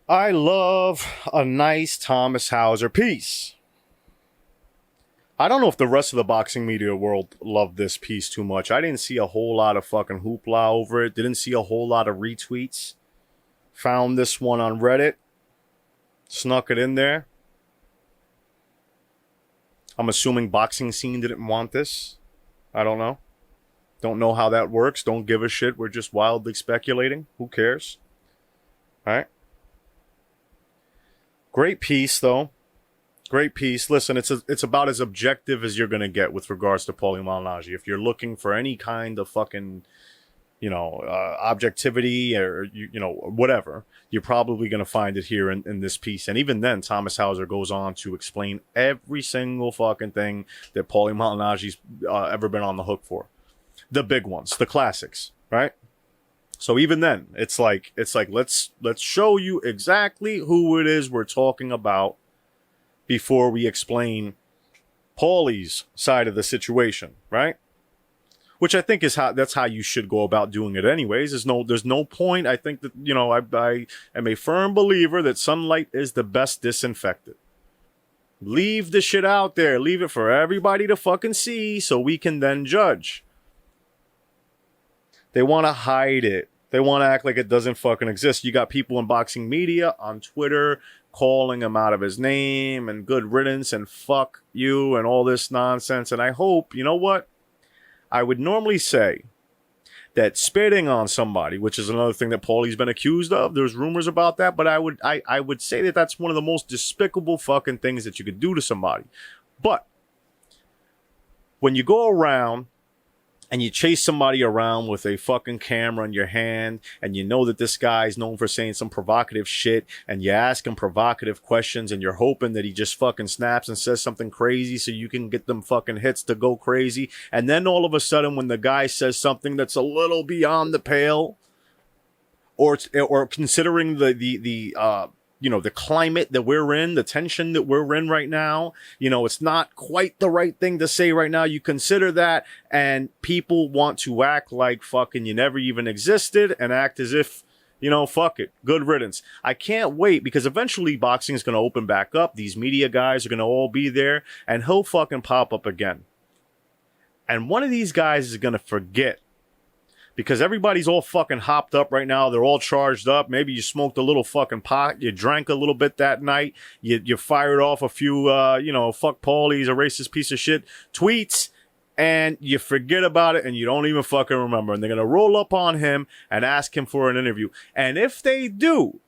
I love a nice Thomas Hauser piece. I don't know if the rest of the boxing media world loved this piece too much. I didn't see a whole lot of fucking hoopla over it. Didn't see a whole lot of retweets. Found this one on Reddit. Snuck it in there. I'm assuming boxing scene didn't want this. I don't know. Don't know how that works. Don't give a shit. We're just wildly speculating. Who cares? All right. Great piece, though. Great piece. Listen, it's about as objective as you're going to get with regards to Paulie Malignaggi. If you're looking for any kind of fucking, objectivity or, whatever, you're probably going to find it here in this piece. And even then, Thomas Hauser goes on to explain every single fucking thing that Paulie Malignaggi's ever been on the hook for. The big ones, the classics, right? So even then, it's like let's show you exactly who it is we're talking about before we explain Paulie's side of the situation, right? Which I think is that's how you should go about doing it anyways. There's no point. I think that, I am a firm believer that sunlight is the best disinfectant. Leave the shit out there. Leave it for everybody to fucking see so we can then judge. They want to hide it. They want to act like it doesn't fucking exist. You got people in boxing media on Twitter calling him out of his name and good riddance and fuck you and all this nonsense. And I hope, you know what? I would normally say that spitting on somebody, which is another thing that Paulie's been accused of. There's rumors about that, but I would say that that's one of the most despicable fucking things that you could do to somebody. But when you go around and you chase somebody around with a fucking camera in your hand, and you know that this guy's known for saying some provocative shit, and you ask him provocative questions, and you're hoping that he just fucking snaps and says something crazy so you can get them fucking hits to go crazy. And then all of a sudden, when the guy says something that's a little beyond the pale, or considering the climate that we're in, the tension that we're in right now, it's not quite the right thing to say right now. You consider that, and people want to act like fucking you never even existed and act as if, fuck it. Good riddance. I can't wait, because eventually boxing is going to open back up. These media guys are going to all be there, and he'll fucking pop up again. And one of these guys is going to forget. Because everybody's all fucking hopped up right now. They're all charged up. Maybe you smoked a little fucking pot. You drank a little bit that night. You fired off a few, fuck Paulie, he's a racist piece of shit tweets. And you forget about it and you don't even fucking remember. And they're going to roll up on him and ask him for an interview. And if they do,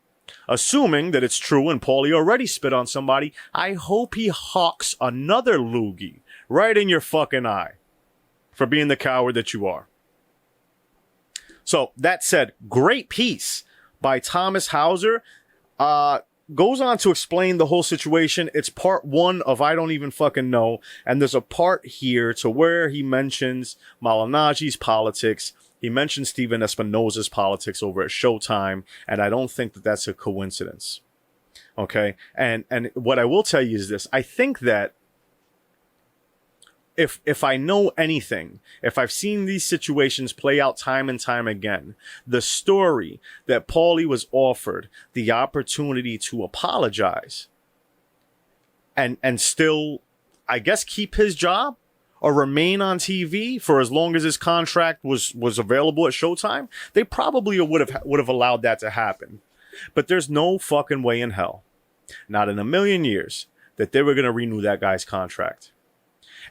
assuming that it's true and Paulie already spit on somebody, I hope he hawks another loogie right in your fucking eye for being the coward that you are. So, that said, great piece by Thomas Hauser. Goes on to explain the whole situation. It's part one of I don't even fucking know. And there's a part here to where he mentions Malignaggi's politics. He mentions Steven Espinosa's politics over at Showtime. And I don't think that that's a coincidence. Okay? And what I will tell you is this. I think that if I know anything, if I've seen these situations play out time and time again, the story that Paulie was offered the opportunity to apologize and still, I guess, keep his job or remain on TV for as long as his contract was available at Showtime, they probably would have allowed that to happen. But there's no fucking way in hell, not in a million years, that they were going to renew that guy's contract.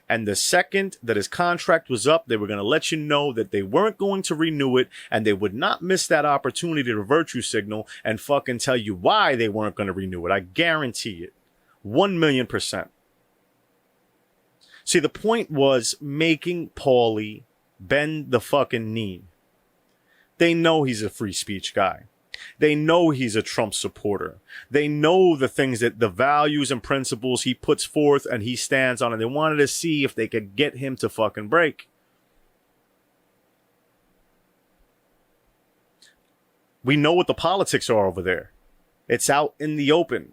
And the second that his contract was up, they were going to let you know that they weren't going to renew it, and they would not miss that opportunity to virtue signal and fucking tell you why they weren't going to renew it. I guarantee it. 1,000,000%. See, the point was making Paulie bend the fucking knee. They know he's a free speech guy. They know he's a Trump supporter. They know the things that the values and principles he puts forth and he stands on, and they wanted to see if they could get him to fucking break. We know what the politics are over there. It's out in the open.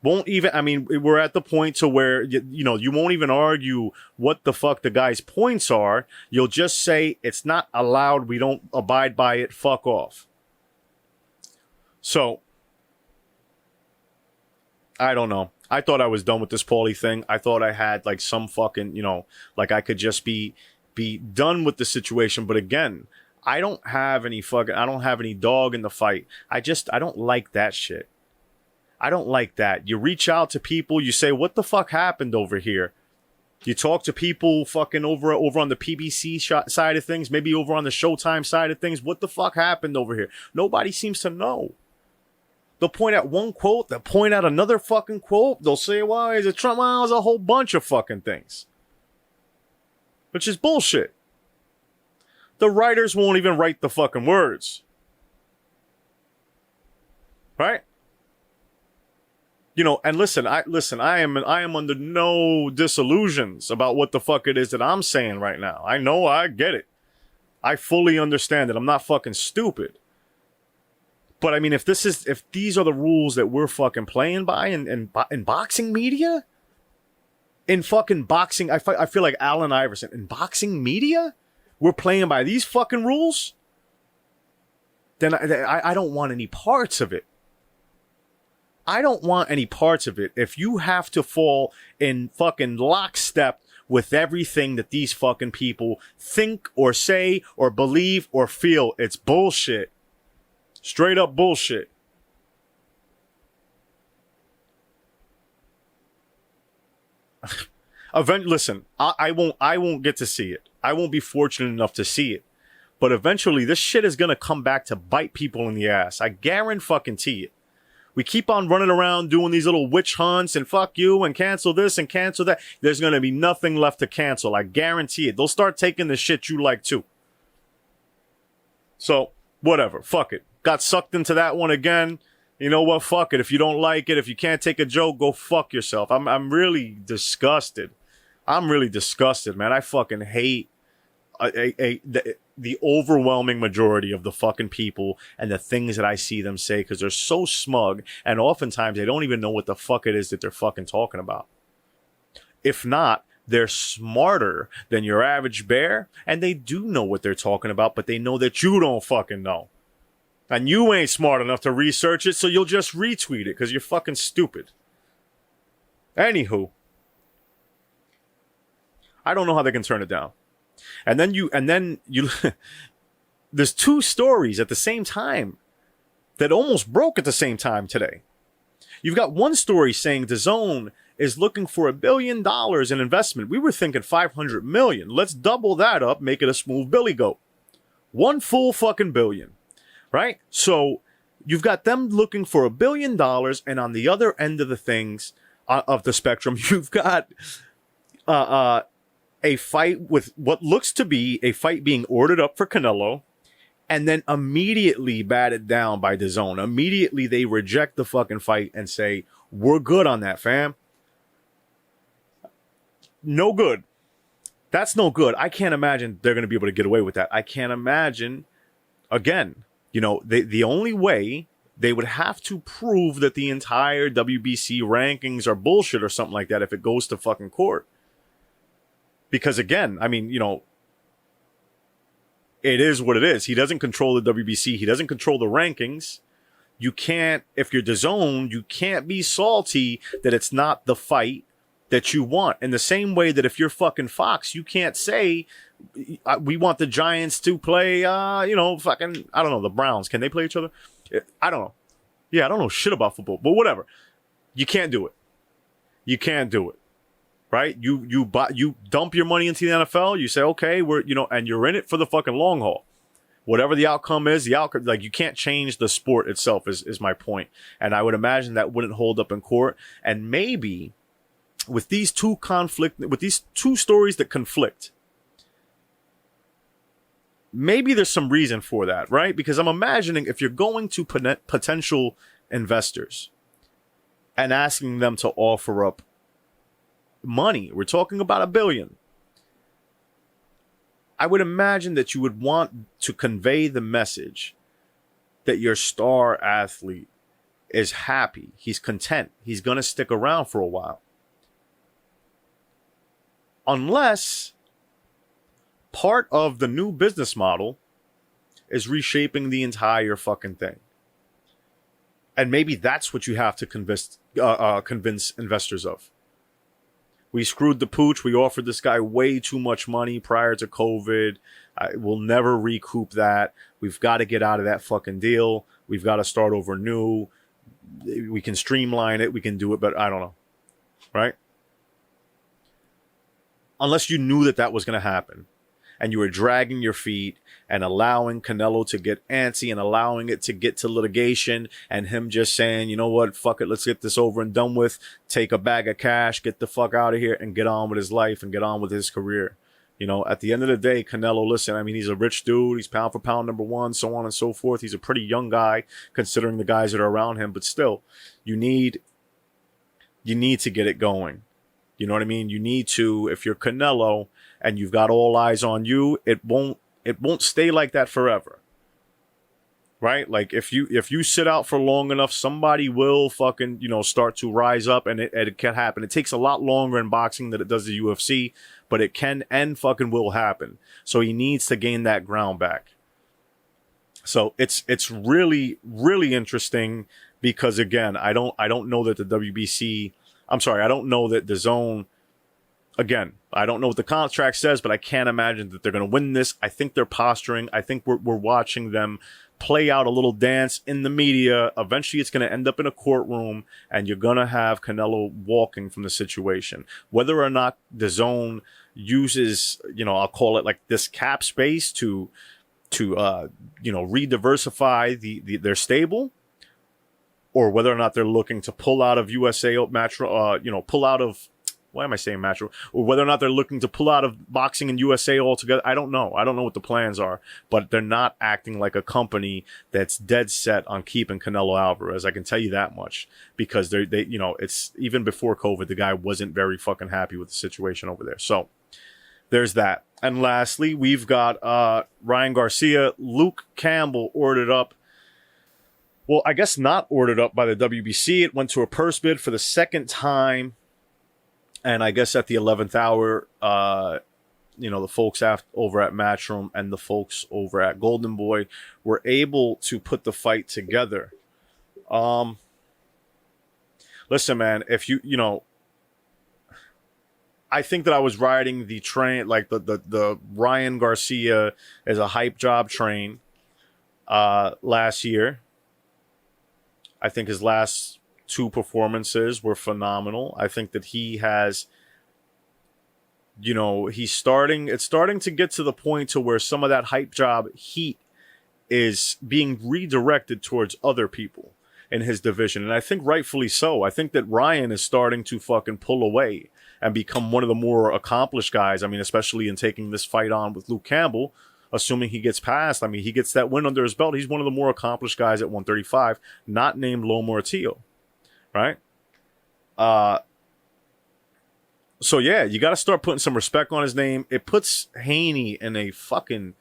Won't even, I mean, we're at the point to where, you won't even argue what the fuck the guy's points are. You'll just say, it's not allowed. We don't abide by it. Fuck off. So, I don't know. I thought I was done with this Paulie thing. I thought I had like some fucking, like I could just be done with the situation. But again, I don't have any dog in the fight. I don't like that shit. I don't like that. You reach out to people, you say, what the fuck happened over here? You talk to people fucking over on the PBC side of things, maybe over on the Showtime side of things. What the fuck happened over here? Nobody seems to know. They'll point at one quote, they'll point at another fucking quote. They'll say, well, is it Trump? Well, it's a whole bunch of fucking things. Which is bullshit. The writers won't even write the fucking words. Right? And listen, I am under no disillusions about what the fuck it is that I'm saying right now. I get it. I fully understand it. I'm not fucking stupid. But I mean, if these are the rules that we're fucking playing by in boxing media, in fucking boxing, I feel like Allen Iverson, in boxing media, we're playing by these fucking rules, then I don't want any parts of it. I don't want any parts of it. If you have to fall in fucking lockstep with everything that these fucking people think or say or believe or feel, it's bullshit. Straight up bullshit. Listen, I won't get to see it. I won't be fortunate enough to see it. But eventually this shit is gonna come back to bite people in the ass. I guarantee it. We keep on running around doing these little witch hunts and fuck you and cancel this and cancel that. There's going to be nothing left to cancel. I guarantee it. They'll start taking the shit you like too. So, whatever. Fuck it. Got sucked into that one again. You know what? Fuck it. If you don't like it, if you can't take a joke, go fuck yourself. I'm really disgusted. I'm really disgusted, man. I fucking hate the overwhelming majority of the fucking people and the things that I see them say, because they're so smug, and oftentimes they don't even know what the fuck it is that they're fucking talking about. If not, they're smarter than your average bear, and they do know what they're talking about, but they know that you don't fucking know. And you ain't smart enough to research it, so you'll just retweet it because you're fucking stupid. Anywho, I don't know how they can turn it down. And then you there's two stories at the same time that almost broke at the same time today. You've got one story saying DAZN is looking for $1 billion in investment. We were thinking 500 million. Let's double that up, make it a smooth billy goat. One full fucking billion, right? So you've got them looking for $1 billion, and on the other end of the things of the spectrum, you've got a fight with what looks to be a fight being ordered up for Canelo, and then immediately batted down by DAZN. Immediately they reject the fucking fight and say, we're good on that, fam. No good. That's no good. I can't imagine they're going to be able to get away with that. I can't imagine, again, the only way, they would have to prove that the entire WBC rankings are bullshit or something like that if it goes to fucking court. Because again, I mean, it is what it is. He doesn't control the WBC. He doesn't control the rankings. You can't, if you're DAZN, you can't be salty that it's not the fight that you want. In the same way that if you're fucking Fox, you can't say, we want the Giants to play, fucking, I don't know, the Browns. Can they play each other? I don't know. Yeah, I don't know shit about football, but whatever. You can't do it. You can't do it. Right? You dump your money into the NFL. You say, okay, and you're in it for the fucking long haul. Whatever the outcome is, like, you can't change the sport itself is my point. And I would imagine that wouldn't hold up in court. And maybe with these two stories that conflict, maybe there's some reason for that, right? Because I'm imagining if you're going to potential investors and asking them to offer up money, we're talking about $1 billion. I would imagine that you would want to convey the message that your star athlete is happy. He's content. He's going to stick around for a while. Unless part of the new business model is reshaping the entire fucking thing. And maybe that's what you have to convince investors of. We screwed the pooch. We offered this guy way too much money prior to COVID. We'll never recoup that. We've got to get out of that fucking deal. We've got to start over new. We can streamline it. We can do it, but I don't know. Right? Unless you knew that that was going to happen and you were dragging your feet and allowing Canelo to get antsy and allowing it to get to litigation and him just saying, you know what, fuck it, let's get this over and done with, take a bag of cash, get the fuck out of here and get on with his life and get on with his career. You know, at the end of the day, Canelo, listen, I mean, he's a rich dude. He's pound for pound #1, so on and so forth. He's a pretty young guy considering the guys that are around him, but still, you need to get it going. You know what I mean? You need to, if you're Canelo and you've got all eyes on you, it won't stay like that forever. Right? Like if you sit out for long enough, somebody will fucking, start to rise up and it can happen. It takes a lot longer in boxing than it does the UFC, but it can and fucking will happen. So he needs to gain that ground back. So it's really, really interesting because again, I don't know that the WBC, I'm sorry, I don't know that the DAZN, again, I don't know what the contract says, but I can't imagine that they're going to win this. I think they're posturing. I think we're watching them play out a little dance in the media. Eventually, it's going to end up in a courtroom, and you're going to have Canelo walking from the situation. Whether or not the DAZN uses, I'll call it like this cap space to re-diversify their stable, or whether or not they're looking to pull out of USA pull out of, why am I saying Matro? Or whether or not they're looking to pull out of boxing and USA altogether. I don't know. I don't know what the plans are, but they're not acting like a company that's dead set on keeping Canelo Alvarez. I can tell you that much because they it's even before COVID, the guy wasn't very fucking happy with the situation over there. So there's that. And lastly, we've got Ryan Garcia, Luke Campbell ordered up. Well, I guess not ordered up by the WBC. It went to a purse bid for the second time. And I guess at the 11th hour, the folks over at Matchroom and the folks over at Golden Boy were able to put the fight together. Listen, man, if I think that I was riding the train, like the Ryan Garcia as a hype job train last year. I think his last 2 performances were phenomenal. I think that he has, it's starting to get to the point to where some of that hype job heat is being redirected towards other people in his division. And I think rightfully so. I think that Ryan is starting to fucking pull away and become one of the more accomplished guys. I mean, especially in taking this fight on with Luke Campbell, assuming he gets past. I mean, he gets that win under his belt. He's one of the more accomplished guys at 135, not named Lo Mortillo. Right? So yeah, you got to start putting some respect on his name. It puts Haney in a fucking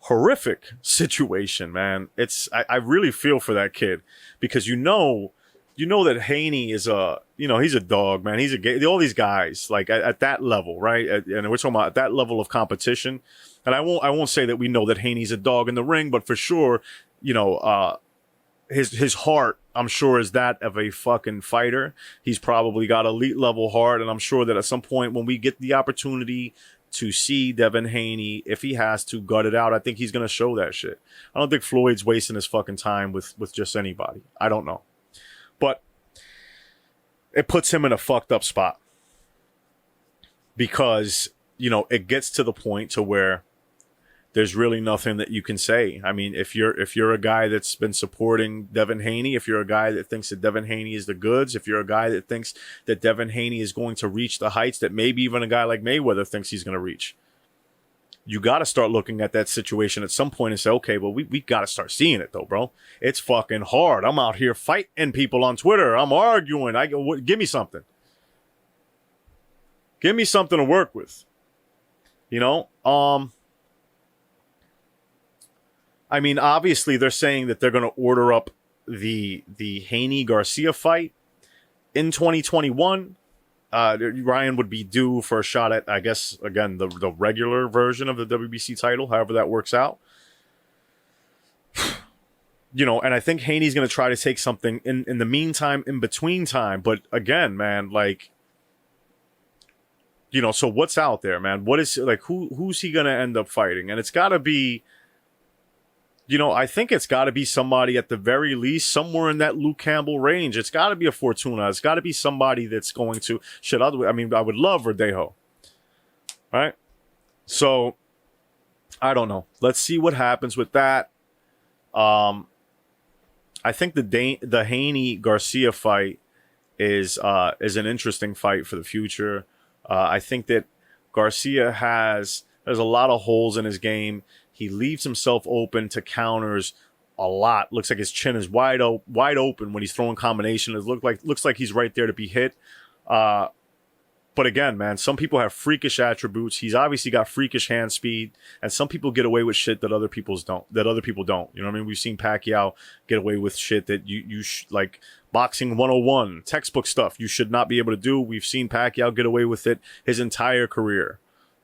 horrific situation, man. I really feel for that kid because you know that Haney is he's a dog, man. He's all these guys like at that level, right? And we're talking about at that level of competition. And I won't say that we know that Haney's a dog in the ring, but for sure, his heart, I'm sure, is that of a fucking fighter. He's probably got elite level heart, and I'm sure that at some point when we get the opportunity to see Devin Haney, if he has to gut it out, I think he's gonna show that shit. I don't think Floyd's wasting his fucking time with just anybody. I don't know, but it puts him in a fucked up spot because it gets to the point to where there's really nothing that you can say. I mean, if you're a guy that's been supporting Devin Haney, if you're a guy that thinks that Devin Haney is the goods, if you're a guy that thinks that Devin Haney is going to reach the heights that maybe even a guy like Mayweather thinks he's going to reach, you got to start looking at that situation at some point and say, okay, well, we got to start seeing it though, bro. It's fucking hard. I'm out here fighting people on Twitter. I'm arguing. Give me something. Give me something to work with. I mean, obviously, they're saying that they're going to order up the Haney Garcia fight in 2021, Ryan would be due for a shot at, I guess, again, the regular version of the WBC title, however that works out. You know, and I think Haney's going to try to take something in the meantime, in between time. But again, man, like, you know, so what's out there, man? What is, like, who's he going to end up fighting? And it's got to be, you know, I think it's got to be somebody at the very least somewhere in that Luke Campbell range. It's got to be a Fortuna. It's got to be somebody that's going to, I mean, I would love Verdejo. Right? So, I don't know. Let's see what happens with that. I think the Haney Garcia fight is an interesting fight for the future. I think that Garcia there's a lot of holes in his game. He leaves himself open to counters a lot. Looks like his chin is wide open when he's throwing combination. It looks like he's right there to be hit. But again, man, some people have freakish attributes. He's obviously got freakish hand speed, and some people get away with shit that other people don't. You know what I mean? We've seen Pacquiao get away with shit that you like boxing 101, textbook stuff you should not be able to do. We've seen Pacquiao get away with it his entire career.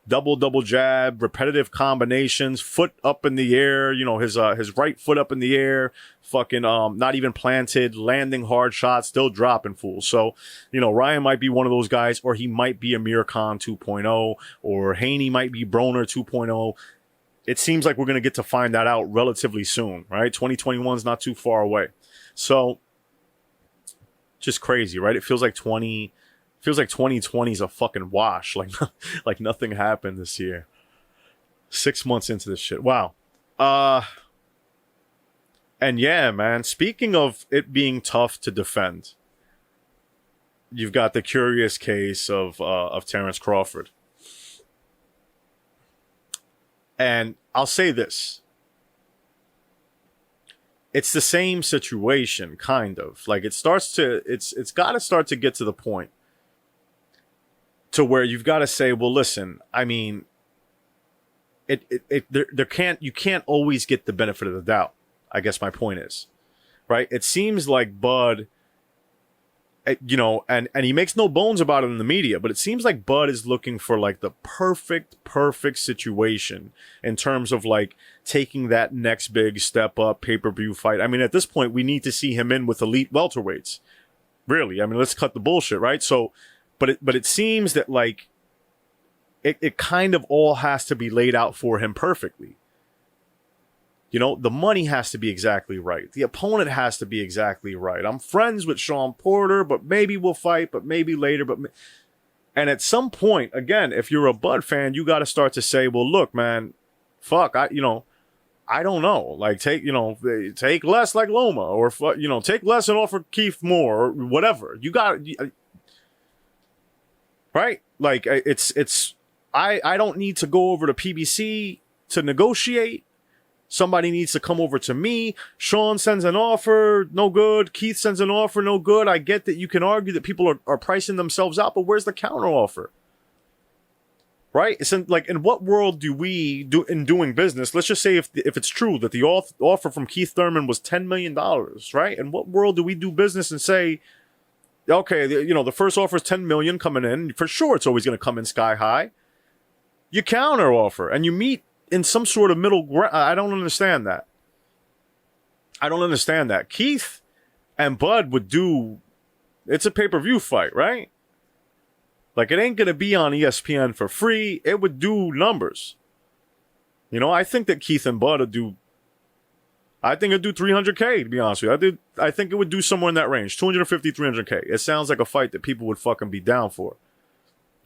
Double jab, repetitive combinations, foot up in the air, you know, his right foot up in the air, fucking not even planted, landing hard shots, still dropping fools. So, you know, Ryan might be one of those guys, or he might be Amir Khan 2.0, or Haney might be Broner 2.0. It seems like we're going to get to find that out relatively soon, right? 2021 is not too far away. So, just crazy, right? It feels like 2020 is a fucking wash. Like nothing happened this year. 6 months into this shit. Wow. And yeah, man, speaking of it being tough to defend, you've got the curious case of Terrence Crawford. And I'll say this. It's the same situation, kind of. Like it's got to start to get to the point to where you've got to say, well, listen, I mean, you can't always get the benefit of the doubt. I guess my point is, right? It seems like Bud, you know, and he makes no bones about it in the media, but it seems like Bud is looking for like the perfect situation in terms of like taking that next big step up pay-per-view fight. I mean, at this point, we need to see him in with elite welterweights. Really. I mean, let's cut the bullshit, right? So, but it seems that like it kind of all has to be laid out for him perfectly. You know, the money has to be exactly right. The opponent has to be exactly right. I'm friends with Sean Porter, but maybe we'll fight, but maybe later. And at some point, again, if you're a Bud fan, you got to start to say, well, look, man, fuck, I don't know. Like, take less like Loma, or, take less and offer Keith more, or whatever. You got right? Like, I don't need to go over to PBC to negotiate. Somebody needs to come over to me. Sean sends an offer, no good. Keith sends an offer, no good. I get that you can argue that people are pricing themselves out, but where's the counter offer? Right? It's in what world do we do in doing business? Let's just say if it's true that the offer from Keith Thurman was $10 million, right? In what world do we do business and say, okay, the first offer is $10 million coming in. For sure, it's always going to come in sky high. You counter offer and you meet in some sort of middle ground. I don't understand that. Keith and Bud would do, it's a pay-per-view fight, right? Like, it ain't going to be on ESPN for free. It would do numbers. I think that Keith and Bud would do, I think it'd do 300K, to be honest with you. I think it would do somewhere in that range, 250, 300K. It sounds like a fight that people would fucking be down for.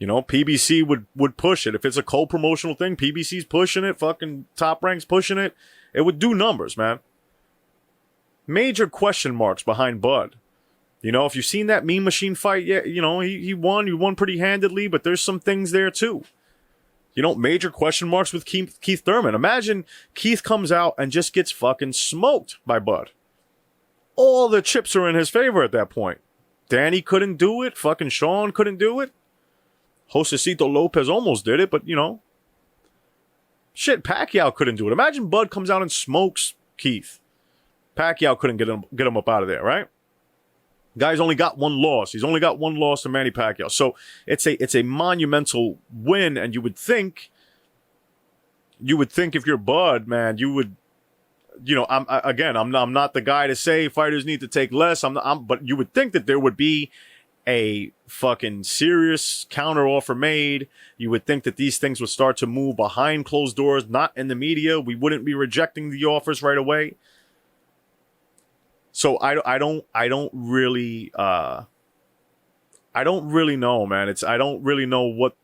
PBC would push it. If it's a co-promotional thing, PBC's pushing it, fucking Top Rank's pushing it. It would do numbers, man. Major question marks behind Bud. If you've seen that Mean Machine fight, yeah, he won pretty handedly, but there's some things there too. Major question marks with Keith Thurman. Imagine Keith comes out and just gets fucking smoked by Bud. All the chips are in his favor at that point. Danny couldn't do it. Fucking Sean couldn't do it. Josecito Lopez almost did it, but, shit, Pacquiao couldn't do it. Imagine Bud comes out and smokes Keith. Pacquiao couldn't get him up out of there, right? Guy's only got one loss. He's only got one loss to Manny Pacquiao. So it's a monumental win, and you would think if you're Bud, man, you would, I'm not the guy to say fighters need to take less. But you would think that there would be a fucking serious counter offer made. You would think that these things would start to move behind closed doors, not in the media. We wouldn't be rejecting the offers right away. So I don't really know, man. I don't really know what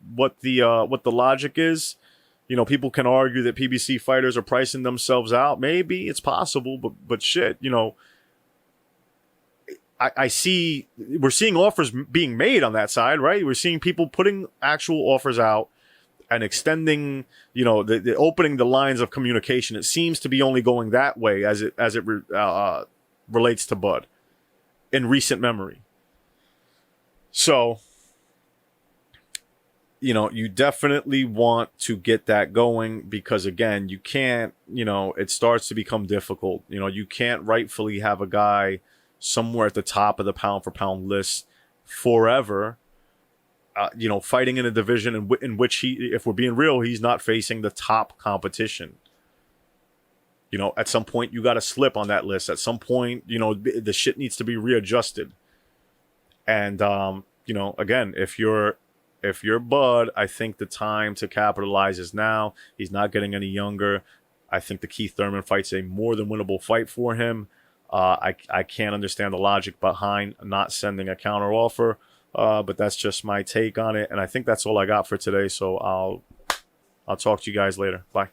the logic is. People can argue that PBC fighters are pricing themselves out. Maybe it's possible, but shit, we're seeing offers being made on that side, right? We're seeing people putting actual offers out and extending, the opening the lines of communication. It seems to be only going that way as it relates to Bud in recent memory. So, you definitely want to get that going because, again, you can't, it starts to become difficult. You can't rightfully have a guy somewhere at the top of the pound for pound list forever, fighting in a division in which if we're being real, he's not facing the top competition. At some point you got to slip on that list. At some point, the shit needs to be readjusted. And, again, if you're Bud, I think the time to capitalize is now. He's not getting any younger. I think the Keith Thurman fight's a more than winnable fight for him. I can't understand the logic behind not sending a counter offer, but that's just my take on it. And I think that's all I got for today. So I'll talk to you guys later. Bye.